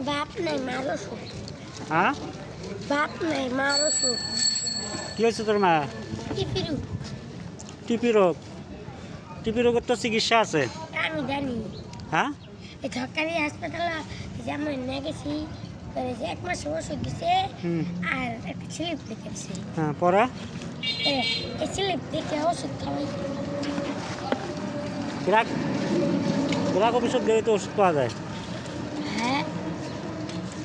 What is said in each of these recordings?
বাপ নাই মার অসুখ। হ্যাঁ বাপ নাই মার অসুখ। কি হয়েছে তোর মা? টিপিরু। টিপি রোগ। টিপি রোগের তো চিকিৎসা আছে। আমি জানি। হ্যাঁ এই সরকারি হাসপাতালে যেমন নিয়ে গেছি, এক মাস ওষুধ দিছে আর একটা স্লিপ লিখেছে। হ্যাঁ পরে এই স্লিপ দেখে ওষুধ খাওয়াই। ব্রাক ব্রাক অফিসে গেলে তো ওষুধ পাওয়া যায়। হ্যাঁ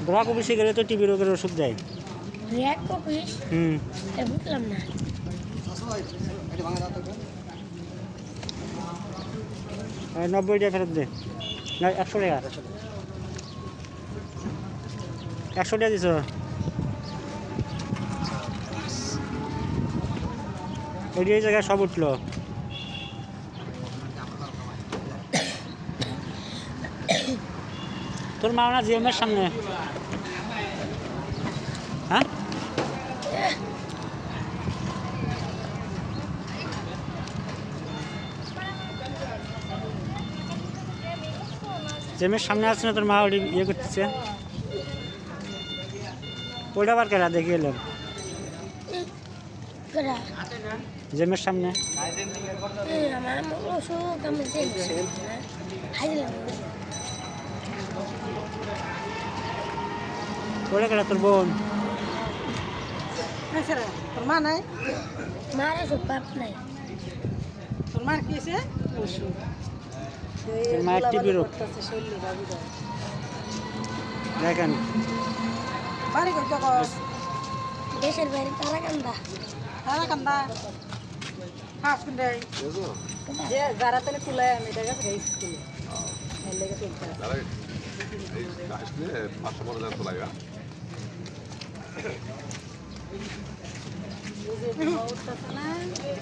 ব্রাক অফিসে গেলে তো টিবি রোগের ওষুধ দেয়। ব্র্যাক অফিস? বুঝলাম না। 90 টাকা ফেরত দে। না 100 টাকা। 100 টাকা দিছ। এই জায়গায় সব উঠলো। তোর মা না জিএমের সামনে। হ্যাঁ জিএমের সামনে আছে না তোর মা ওই ইয়ে করতেছে। ওইটা আবার কেনা দেখে এলেন জিএমের সামনে। ওটা কেনা তোর বোন। তোর মা নাই? মার অসুখ, বাপ নাই। তোর মার কি হয়েছে? তোর মায়ের টিবি রোগ। দেখেন বাড়ি করতে দেশের বাইরে তারাকান্দা। তারাকান্দা হাসপাতাল যে যারা তাহলে তুলায় আমি এটা গেছে স্কুলে লেগে চলতে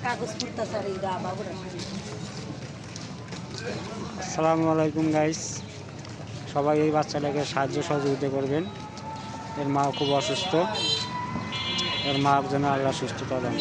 কাগজ পড়তেছে আর এই গা বাবুরা। আসসালামু আলাইকুম গাইস, সবাই এই বাচ্চাটাকে সাহায্য সহযোগিতা করবেন। এর মা খুব অসুস্থ, এর মা যেন আল্লাহ সুস্থতা দেন।